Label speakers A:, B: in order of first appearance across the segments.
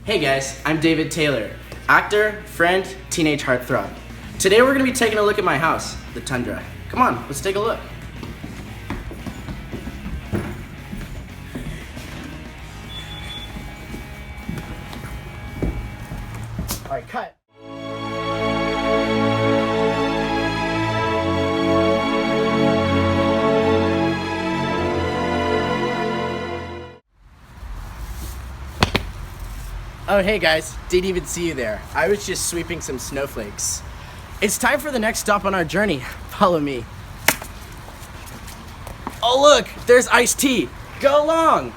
A: Hey guys, I'm David Taylor, actor, friend, teenage heartthrob. Today we're going to be taking a look at my house, the Tundra. Come on, let's take a look. Alright, cut. Oh hey guys, didn't even see you there. I was just sweeping some snowflakes. It's time for the next stop on our journey. Follow me. Oh look, there's iced tea. Go along.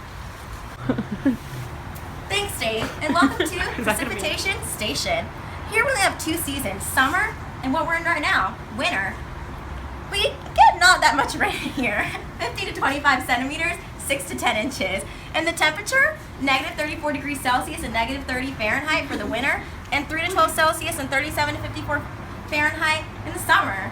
B: Thanks, Dave, and welcome to Precipitation Station. Here we only have 2 seasons, summer and what we're in right now, winter. We get not that much rain here, 50 to 25 centimeters, 6 to 10 inches. And the temperature, negative 34 degrees Celsius and negative 30 Fahrenheit for the winter, and 3 to 12 Celsius and 37 to 54 Fahrenheit in the summer.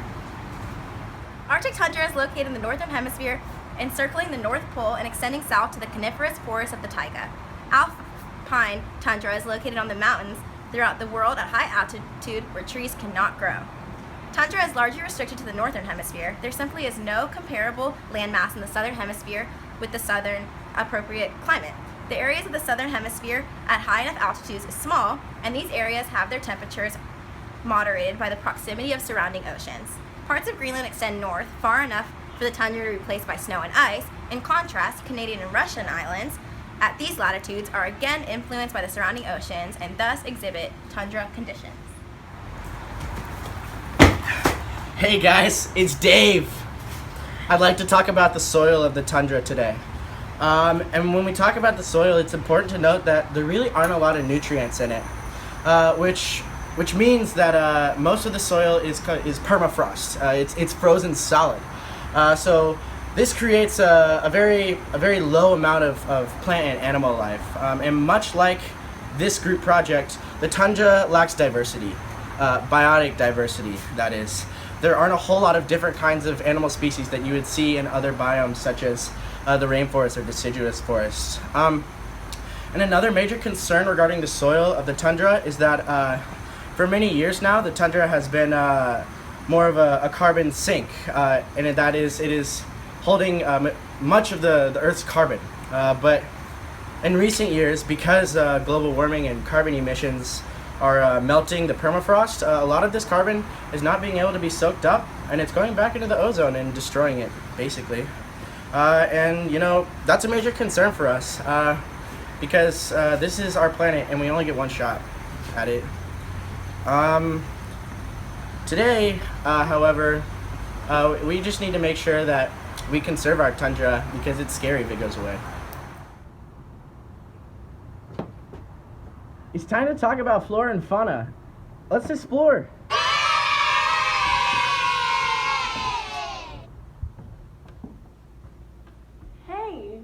B: Arctic tundra is located in the northern hemisphere, encircling the North Pole and extending south to the coniferous forests of the taiga. Alpine tundra is located on the mountains throughout the world at high altitude where trees cannot grow. Tundra is largely restricted to the northern hemisphere. There simply is no comparable landmass in the southern hemisphere with the southern appropriate climate. The areas of the southern hemisphere at high enough altitudes is small, and these areas have their temperatures moderated by the proximity of surrounding oceans. Parts of Greenland extend north far enough for the tundra to be replaced by snow and ice. In contrast, Canadian and Russian islands at these latitudes are again influenced by the surrounding oceans and thus exhibit tundra conditions.
A: Hey guys, it's Dave. I'd like to talk about the soil of the tundra today. And when we talk about the soil, it's important to note that there really aren't a lot of nutrients in it, which means that most of the soil is permafrost. It's frozen solid. So this creates a very low amount of plant and animal life. And much like this group project, the tundra lacks diversity, biotic diversity, that is. There aren't a whole lot of different kinds of animal species that you would see in other biomes, such as the rainforest or deciduous forests. And another major concern regarding the soil of the tundra is that for many years now, the tundra has been more of a carbon sink, and it is holding much of the Earth's carbon. But in recent years, because global warming and carbon emissions are melting the permafrost, a lot of this carbon is not being able to be soaked up, and it's going back into the ozone and destroying it, basically. And you know, that's a major concern for us, because this is our planet and we only get one shot at it. Today, however, we just need to make sure that we conserve our tundra, because it's scary if it goes away. It's time to talk about flora and fauna. Let's explore.
C: Hey,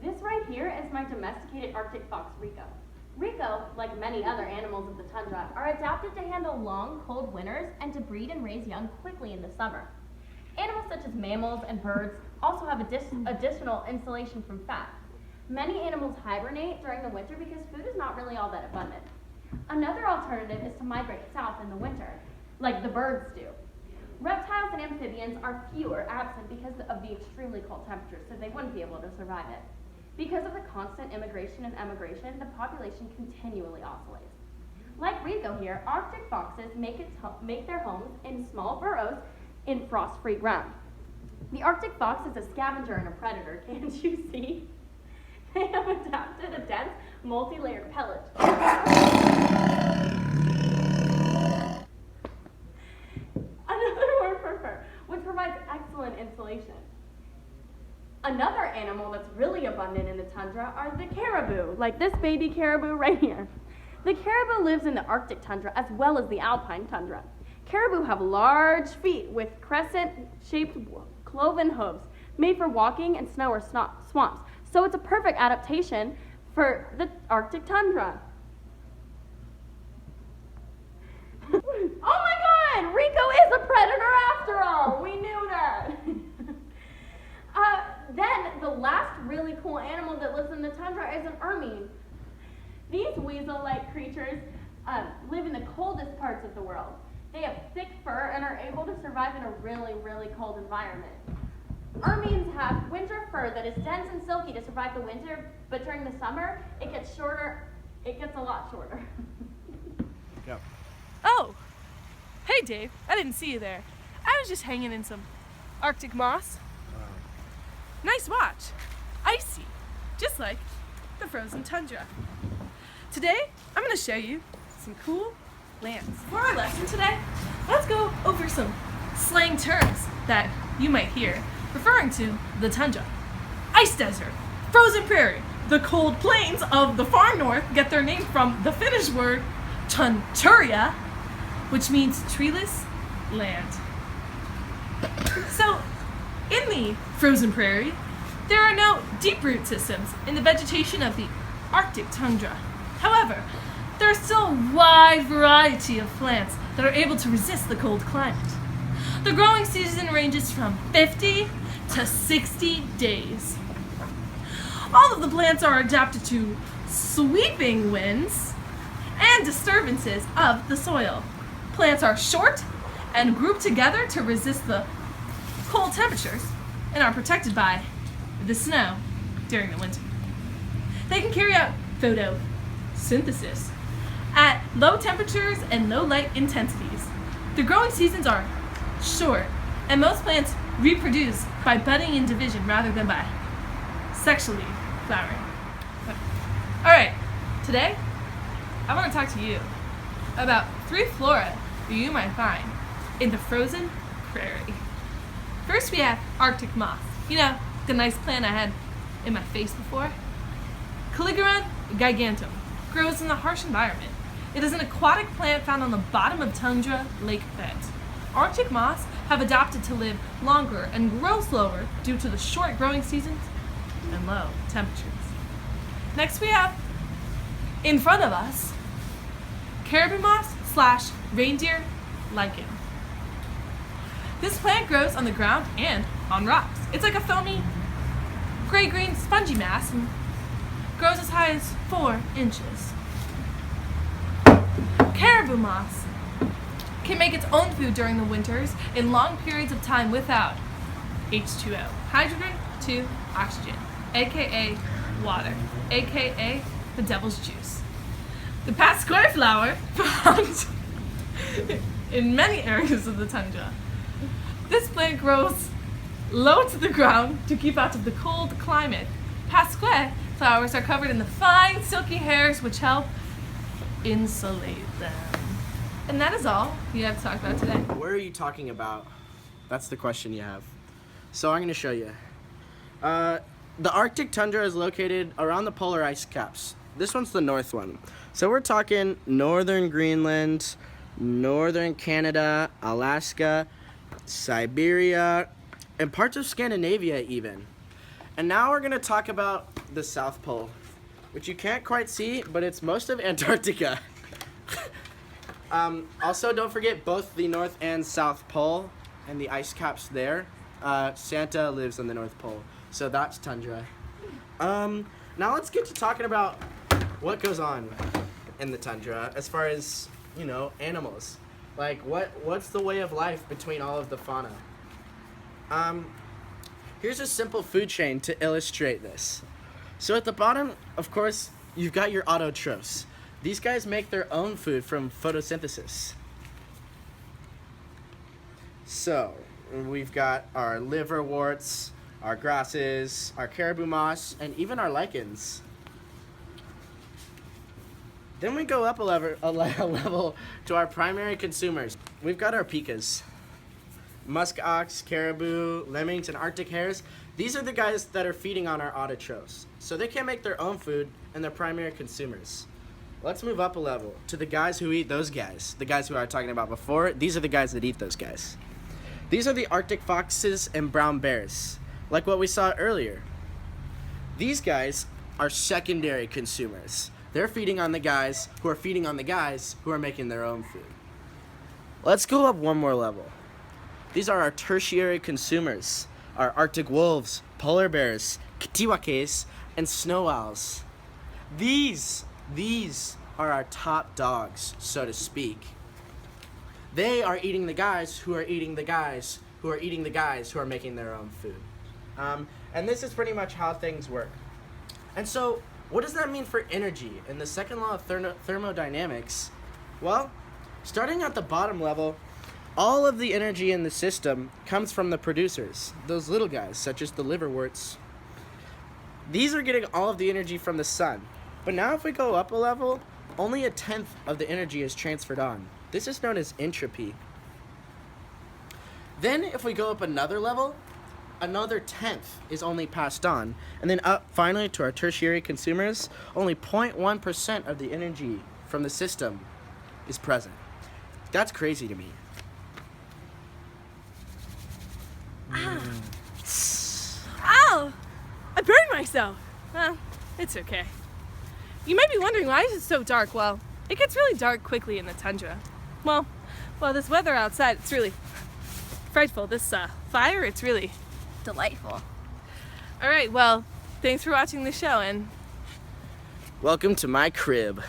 C: this right here is my domesticated Arctic fox, Rico. Rico, like many other animals of the tundra, are adapted to handle long, cold winters and to breed and raise young quickly in the summer. Animals such as mammals and birds also have additional insulation from fat. Many animals hibernate during the winter because food is not really all that abundant. Another alternative is to migrate south in the winter, like the birds do. Reptiles and amphibians are fewer absent because of the extremely cold temperatures, so they wouldn't be able to survive it. Because of the constant immigration and emigration, the population continually oscillates. Like Rico here, Arctic foxes make their homes in small burrows in frost-free ground. The Arctic fox is a scavenger and a predator, can't you see? They have adapted a dense, multi-layered pelage. Another word for fur, which provides excellent insulation. Another animal that's really abundant in the tundra are the caribou, like this baby caribou right here. The caribou lives in the Arctic tundra as well as the alpine tundra. Caribou have large feet with crescent-shaped cloven hooves made for walking in snow or swamps. So it's a perfect adaptation for the Arctic tundra. Oh my God! Rico is a predator after all! We knew that! Then the last really cool animal that lives in the tundra is an ermine. These weasel-like creatures live in the coldest parts of the world. They have thick fur and are able to survive in a really, really cold environment. Ermines have winter fur that is dense and silky to survive the winter, but during the summer, it gets shorter. It gets a lot shorter.
A: Yep.
D: Oh, hey Dave, I didn't see you there. I was just hanging in some Arctic moss. Nice watch. Icy, just like the frozen tundra. Today, I'm going to show you some cool plants. For our lesson today, let's go over some slang terms that you might hear referring to the tundra. Ice desert, frozen prairie. The cold plains of the far north get their name from the Finnish word Tunturia, which means treeless land. So, in the frozen prairie, there are no deep root systems in the vegetation of the Arctic tundra. However, there are still a wide variety of plants that are able to resist the cold climate. The growing season ranges from 50 to 60 days. All of the plants are adapted to sweeping winds and disturbances of the soil. Plants are short and grouped together to resist the cold temperatures and are protected by the snow during the winter. They can carry out photosynthesis at low temperatures and low light intensities. The growing seasons are short, and most plants reproduce by budding and division rather than by sexually flowering. Alright, today I want to talk to you about 3 flora that you might find in the frozen prairie. First we have Arctic moss. You know, the nice plant I had in my face before? Caligaron giganteum grows in a harsh environment. It is an aquatic plant found on the bottom of tundra lake beds. Arctic moss have adapted to live longer and grow slower due to the short growing seasons and low temperatures. Next we have, in front of us, caribou moss / reindeer lichen. This plant grows on the ground and on rocks. It's like a foamy, gray-green spongy mass and grows as high as 4 inches. Caribou moss can make its own food during the winters in long periods of time without H2O, hydrogen to oxygen, aka water, aka the devil's juice. The pasquale flower, found in many areas of the tundra. This plant grows low to the ground to keep out of the cold climate. Pasquale flowers are covered in the fine silky hairs which help insulate them. And that is all we have to talk about today.
A: Where are you talking about? That's the question you have. So I'm going to show you. The Arctic tundra is located around the polar ice caps. This one's the north one. So we're talking northern Greenland, northern Canada, Alaska, Siberia, and parts of Scandinavia even. And now we're going to talk about the South Pole, which you can't quite see, but it's most of Antarctica. Also, don't forget both the North and South Pole and the ice caps there. Santa lives on the North Pole, so that's tundra. Now let's get to talking about what goes on in the tundra as far as, you know, animals. Like, what's the way of life between all of the fauna? Here's a simple food chain to illustrate this. So at the bottom, of course, you've got your autotrophs. These guys make their own food from photosynthesis. So we've got our liverworts, our grasses, our caribou moss, and even our lichens. Then we go up a level to our primary consumers. We've got our pikas. Musk ox, caribou, lemmings, and Arctic hares. These are the guys that are feeding on our autotrophs. So they can make their own food and they're primary consumers. Let's move up a level to the guys who eat those guys. The guys who I was talking about before, these are the guys that eat those guys. These are the Arctic foxes and brown bears, like what we saw earlier. These guys are secondary consumers. They're feeding on the guys who are feeding on the guys who are making their own food. Let's go up one more level. These are our tertiary consumers, our Arctic wolves, polar bears, kitiwakes, and snow owls. These These are our top dogs, so to speak. They are eating the guys who are eating the guys who are eating the guys who are making their own food. And this is pretty much how things work. And so, what does that mean for energy in the second law of thermodynamics? Well, starting at the bottom level, all of the energy in the system comes from the producers, those little guys, such as the liverworts. These are getting all of the energy from the sun. But now if we go up a level, only a tenth of the energy is transferred on. This is known as entropy. Then if we go up another level, another tenth is only passed on. And then up finally to our tertiary consumers, only 0.1% of the energy from the system is present. That's crazy to me.
D: Ow! I burned myself. Well, it's okay. You might be wondering why is it so dark? Well, it gets really dark quickly in the tundra. Well, this weather outside, it's really frightful. This fire, it's really
B: Delightful.
D: All right, well, thanks for watching the show and
A: Welcome to my crib.